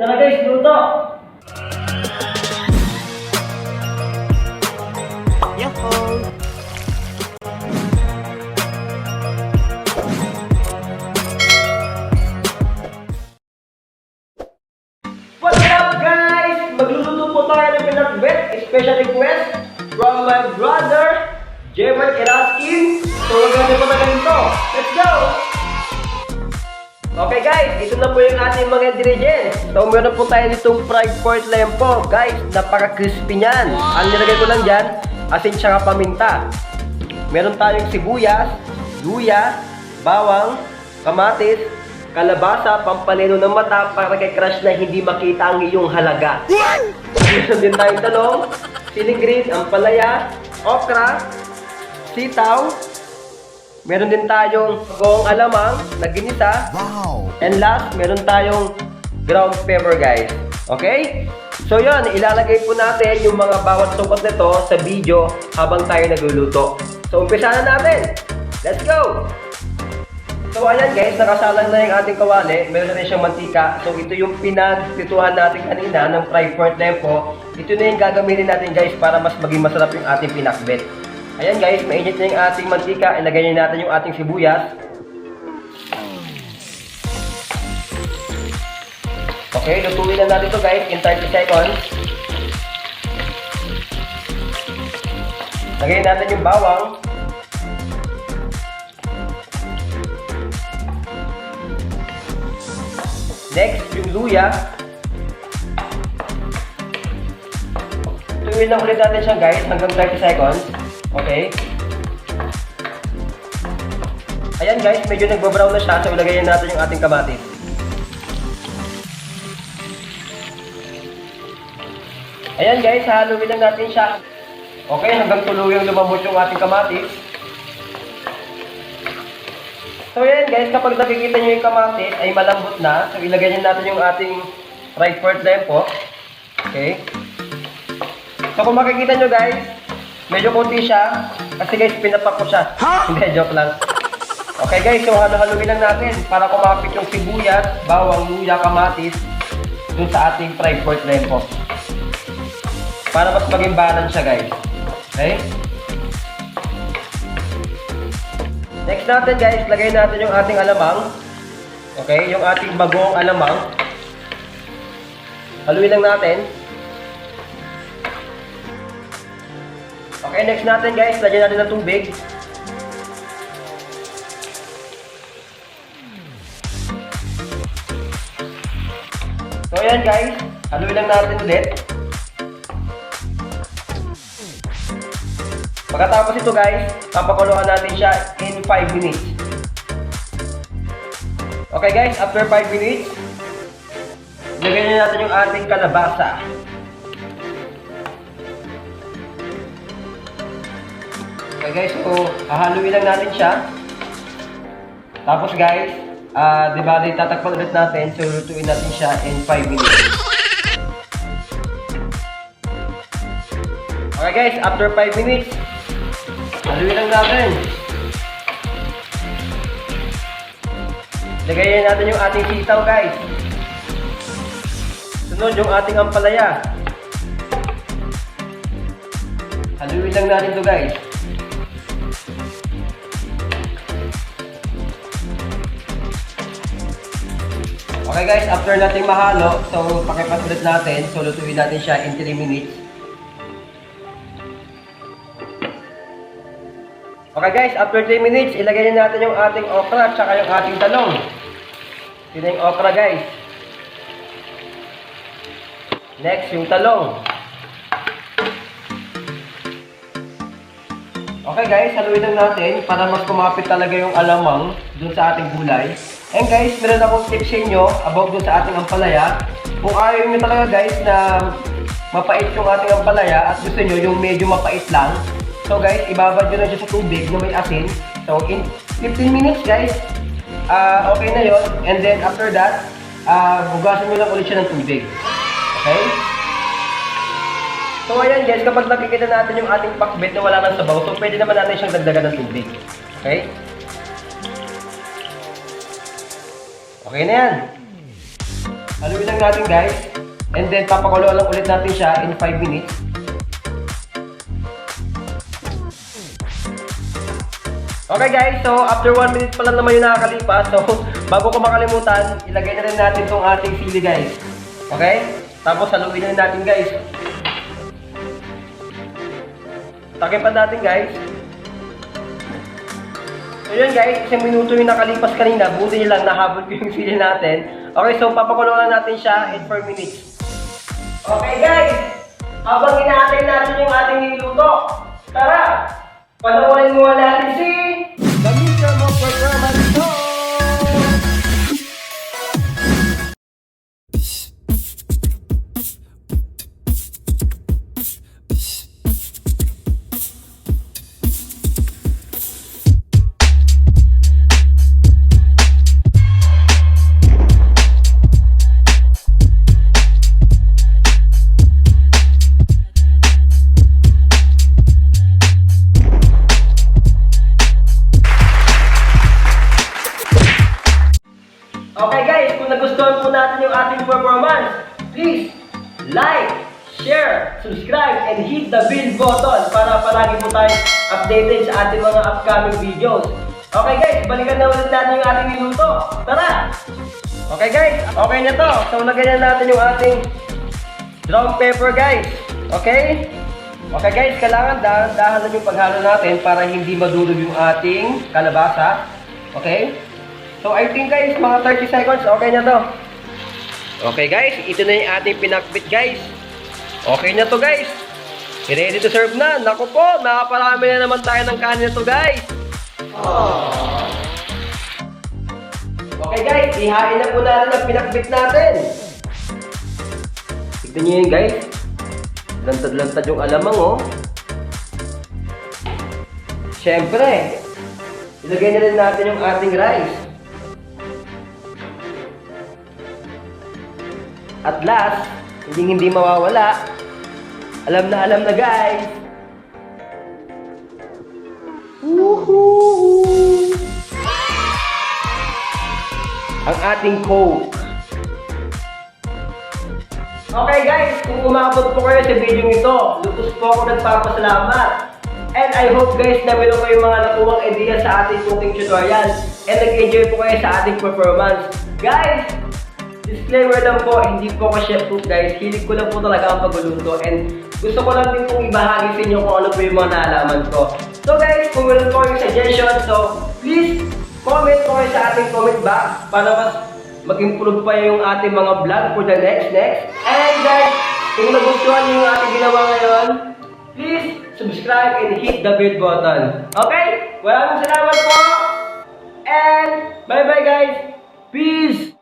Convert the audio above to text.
Tara guys, luto! Yahoo! What's up guys? Magluluto po tayo ng pinakbet. Special request from my brother, Jebert Eraskin. So, gagawin po na ganito. Let's go! Okay guys, ito na po yung ating mga ingredients. So, meron po tayo nitong fried pork liempo. Guys, napaka-crispy niyan. Ang nilagay ko lang dyan, asin tsaka paminta. Meron tayong sibuyas, luya, bawang, kamatis, kalabasa, pampalino ng mata para kay crush na hindi makita ang iyong halaga. Meron din tayong talong, siling green, ampalaya, okra, sitaw. Meron din tayong bagoong alamang na ginisa. Wow! And last, meron tayong ground pepper guys. Okay? So yun, ilalagay po natin yung mga bawat sukot nito sa video habang tayo nagluluto. So umpisa na natin! Let's go! So ayan guys, nakasalang na yung ating kawali. Meron na rin siyang mantika. So ito yung pinagpituhan natin kanina ng fried pork liempo. Ito na yung gagamitin natin guys para mas maging masarap yung ating pinakbet. Ayan guys, mainit na yung ating mantika. Ilagay na natin yung ating sibuyas. Okay, lutuin na natin ito guys in 30 seconds. Lagay natin yung bawang. Next, yung luya. Lutuin lang ulit natin siya guys hanggang 30 seconds. Okay. Ayan guys, medyo nagbo-brown na siya. So ilagay natin yung ating kamatis. Ayan guys, haluin lang natin siya. Okay, hanggang tuluyang lumambot yung ating kamatis. So ayan guys, kapag nakikita nyo yung kamatis ay malambot na. So ilagay natin yung ating fried pork liempo. Okay. So kung makikita nyo guys, medyo konti siya. Kasi guys, pinapak ko siya. Hindi, joke lang. Okay guys, so haluin lang natin para kumapit yung sibuyas, bawang, luya, kamatis dun sa ating fried pork liempo. Para mas maging balance siya guys. Okay? Next natin guys, lagay natin yung ating alamang. Okay, yung ating bagoong alamang. Haluin lang natin. Okay, next natin guys, lagyan natin ng tubig. So ayan guys, haluin lang natin ulit. Pagkatapos ito guys, papakuluan natin siya in 5 minutes. Okay guys, after 5 minutes, ilagay na natin yung ating kalabasa. Okay guys, so hahaluin lang natin siya. Tapos guys, diba tatakpan ulit natin, so lutuin natin siya in 5 minutes. Okay guys, after 5 minutes, haluin lang natin. Lagayin natin yung ating sitaw guys. Sunod yung ating ampalaya. Haluin lang natin to guys. Okay guys, after nating mahalo, so pakipat ulit natin. So lutuin natin siya in 3 minutes. Okay guys, after 3 minutes, ilagay na natin yung ating okra at saka yung ating talong. Yun yung okra guys. Next, yung talong. Okay guys, haluin lang natin para mas kumapit talaga yung alamang dun sa ating gulay. And guys, meron akong tips sa inyo about dun sa ating ampalaya. Kung ayaw nyo talaga guys na mapait yung ating ampalaya at gusto nyo yung medyo mapait lang, so guys, ibabad nyo na siya sa tubig na may asin. So in 15 minutes guys, okay na yon. And then after that, bugasan nyo lang ulit siya ng tubig. Okay? So ayan guys, kapag nakikita natin yung ating pakbet na wala nang sabaw, so pwede naman natin siyang dagdagan ng tubig. Okay? Okay na yan. Haluin lang natin guys. And then papakuluan lang ulit natin siya in 5 minutes. Okay guys, so after 1 minute pa lang naman yung nakakalipas. So bago ko makalimutan, ilagay na rin natin itong ating sili guys. Okay? Tapos haluin na rin natin guys. Takin pa natin guys. So yun guys, 1 minuto yung nakalipas kanina. Buti nyo lang nahabol ko yung sili natin. Okay, so papakulo lang natin siya in 4 minutes. Okay guys, habang inaantay natin yung ating niluto, tara! Panoorin mo natin si Pamilya mo Performance Show! Okay guys, kung nagustuhan po natin yung ating performance, please like, share, subscribe, and hit the bell button para palagi po tayo updated sa ating mga upcoming videos. Okay guys, balikan na ulit natin yung ating minuto. Tara! Okay guys, okay na to. So lagyan na natin yung ating ground pepper guys. Okay? Okay guys, kailangan dahan-dahan lang yung paghalo natin para hindi madurog yung ating kalabasa. Okay? So I think guys, mga 30 seconds, okay na to. Okay guys, ito na yung ating pinakbet guys. Okay na to guys. Ready to serve na. Naku po, nakaparami na naman tayo ng kanin na to guys. Okay guys, ihain na po natin ang pinakbet natin. Tignan nyo yun guys. Lantad-lantad yung alamang oh. Siyempre, ilagay na rin natin yung ating rice. At last, hindi mawawala. Alam na guys. Woohoo! Ang ating Coke. Okay guys, kung umabot po kayo sa video ito, lutos po ako nagpapasalamat. And I hope guys na meron kayong mga nakuwang idea sa ating cooking tutorial. And nag-enjoy po kayo sa ating performance. Guys, disclaimer lang po, hindi po ako chef cook guys. Hilig ko lang po talaga ang pagluluto. And gusto ko lang din pong ibahagi sa inyo kung ano po yung mga naalaman ko. So guys, kung meron po kayong suggestion, so please comment po kayo sa ating comment box para mas mag-improve pa yung ating mga vlog for the next. And guys, kung nagustuhan niyo yung ating ginawa ngayon, please subscribe and hit the bell button. Okay? Maraming salamat po! And bye-bye guys! Peace!